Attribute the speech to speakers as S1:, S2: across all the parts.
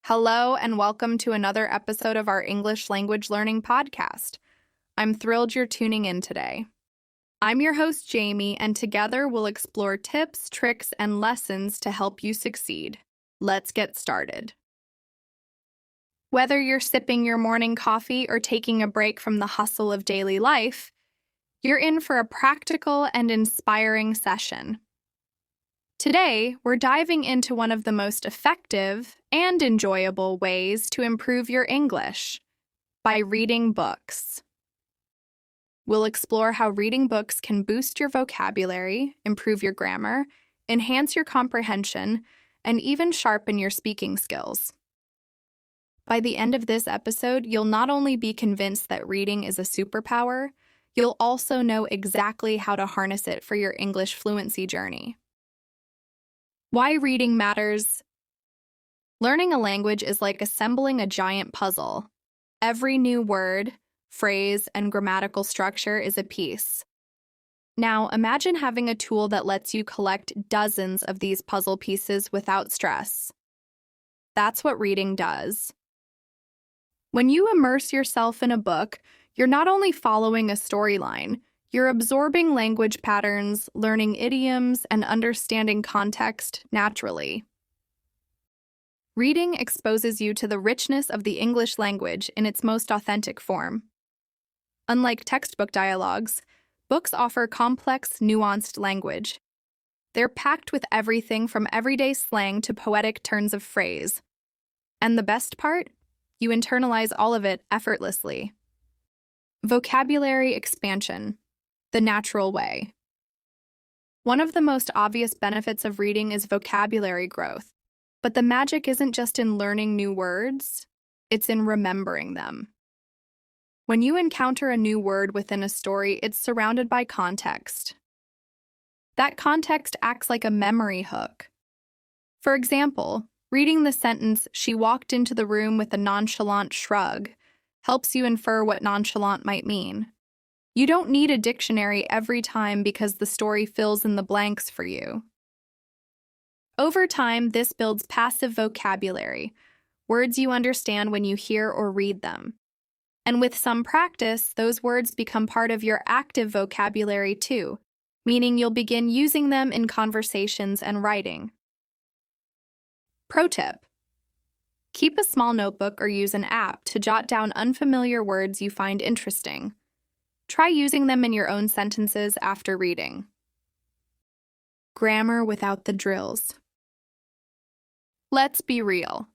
S1: Hello, and welcome to another episode of our English language learning podcast. I'm thrilled you're tuning in today. I'm your host, Jamie, and together we'll explore tips, tricks, and lessons to help you succeed. Let's get started. Whether you're sipping your morning coffee or taking a break from the hustle of daily life, you're in for a practical and inspiring session. Today, we're diving into one of the most effective and enjoyable ways to improve your English by reading books. We'll explore how reading books can boost your vocabulary, improve your grammar, enhance your comprehension, and even sharpen your speaking skills. By the end of this episode, you'll not only be convinced that reading is a superpower, you'll also know exactly how to harness it for your English fluency journey. Why reading matters. Learning a language is like assembling a giant puzzle. Every new word, phrase, and grammatical structure is a piece. Now, imagine having a tool that lets you collect dozens of these puzzle pieces without stress. That's what reading does. When you immerse yourself in a book, you're not only following a storyline, you're absorbing language patterns, learning idioms, and understanding context naturally. Reading exposes you to the richness of the English language in its most authentic form. Unlike textbook dialogues, books offer complex, nuanced language. They're packed with everything from everyday slang to poetic turns of phrase. And the best part? You internalize all of it effortlessly. Vocabulary expansion. The natural way. One of the most obvious benefits of reading is vocabulary growth, but the magic isn't just in learning new words, it's in remembering them. When you encounter a new word within a story, it's surrounded by context. That context acts like a memory hook. For example, reading the sentence, "She walked into the room with a nonchalant shrug," helps you infer what nonchalant might mean. You don't need a dictionary every time because the story fills in the blanks for you. Over time, this builds passive vocabulary, words you understand when you hear or read them. And with some practice, those words become part of your active vocabulary too, meaning you'll begin using them in conversations and writing. Pro tip: keep a small notebook or use an app to jot down unfamiliar words you find interesting. Try using them in your own sentences after reading. Grammar without the drills. Let's be real.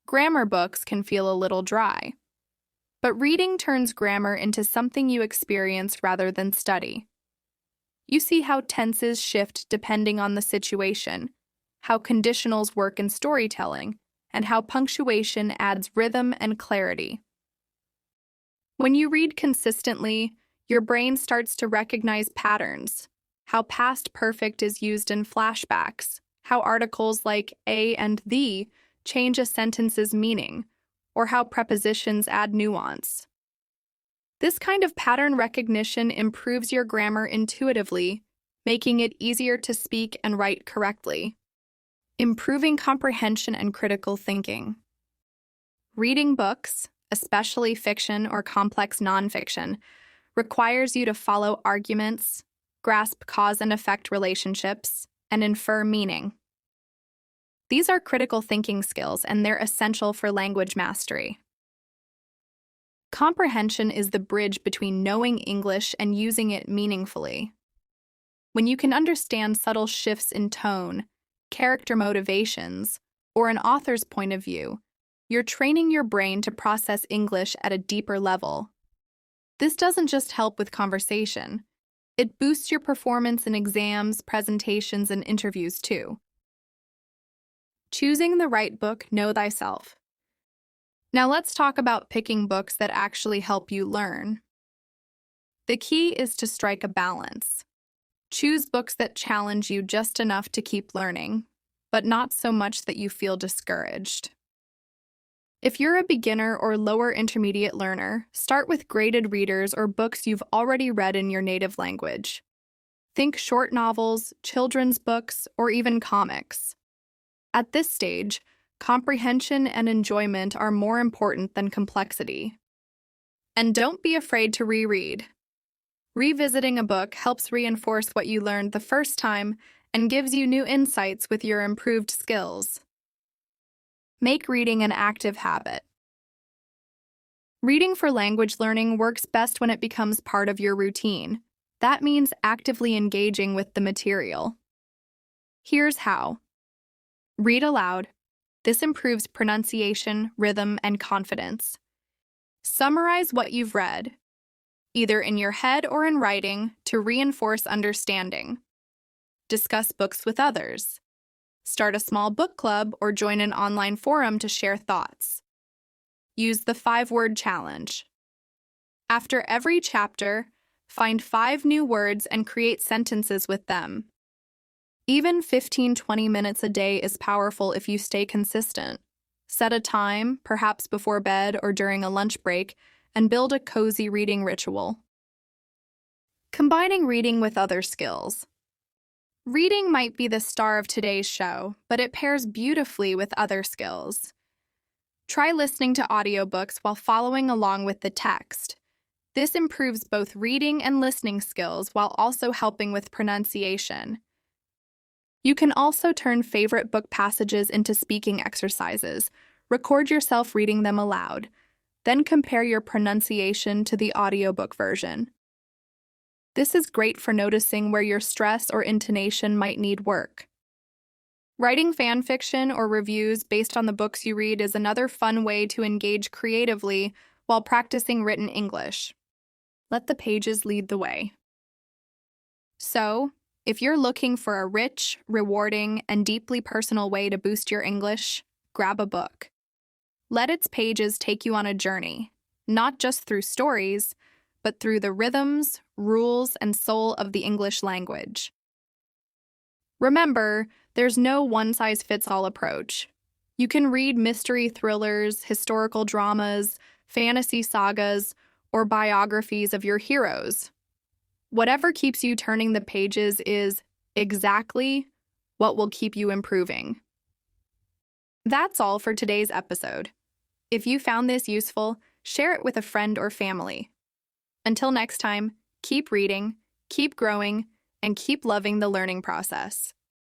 S1: Grammar books can feel a little dry. But reading turns grammar into something you experience rather than study. You see how tenses shift depending on the situation, how conditionals work in storytelling, and how punctuation adds rhythm and clarity. When you read consistently, your brain starts to recognize patterns, how past perfect is used in flashbacks, how articles like a and the change a sentence's meaning, or how prepositions add nuance. This kind of pattern recognition improves your grammar intuitively, making it easier to speak and write correctly, improving comprehension and critical thinking. Reading books, especially fiction or complex nonfiction, requires you to follow arguments, grasp cause and effect relationships, and infer meaning. These are critical thinking skills, and they're essential for language mastery. Comprehension is the bridge between knowing English and using it meaningfully. When you can understand subtle shifts in tone, character motivations, or an author's point of view, you're training your brain to process English at a deeper level. This doesn't just help with conversation. It boosts your performance in exams, presentations, and interviews too. Choosing the right book, know thyself. Now let's talk about picking books that actually help you learn. The key is to strike a balance. Choose books that challenge you just enough to keep learning, but not so much that you feel discouraged. If you're a beginner or lower intermediate learner, start with graded readers or books you've already read in your native language. Think short novels, children's books, or even comics. At this stage, Comprehension and enjoyment are more important than complexity. And don't be afraid to reread. Revisiting a book helps reinforce what you learned the first time and gives you new insights with your improved skills. Make reading an active habit. Reading for language learning works best when it becomes part of your routine. That means actively engaging with the material. Here's how. Read aloud. This improves pronunciation, rhythm, and confidence. Summarize what you've read, either in your head or in writing, to reinforce understanding. Discuss books with others. Start a small book club or join an online forum to share thoughts. Use the 5-word challenge. After every chapter, find 5 new words and create sentences with them. Even 15-20 minutes a day is powerful if you stay consistent. Set a time, perhaps before bed or during a lunch break, and build a cozy reading ritual. Combining reading with other skills. Reading might be the star of today's show, but it pairs beautifully with other skills. Try listening to audiobooks while following along with the text. This improves both reading and listening skills while also helping with pronunciation. You can also turn favorite book passages into speaking exercises. Record yourself reading them aloud, then compare your pronunciation to the audiobook version. This is great for noticing where your stress or intonation might need work. Writing fan fiction or reviews based on the books you read is another fun way to engage creatively while practicing written English. Let the pages lead the way. So, if you're looking for a rich, rewarding, and deeply personal way to boost your English, grab a book. Let its pages take you on a journey, not just through stories, but through the rhythms, rules, and soul of the English language. Remember, there's no one-size-fits-all approach. You can read mystery thrillers, historical dramas, fantasy sagas, or biographies of your heroes. Whatever keeps you turning the pages is exactly what will keep you improving. That's all for today's episode. If you found this useful, share it with a friend or family. Until next time, keep reading, keep growing, and keep loving the learning process.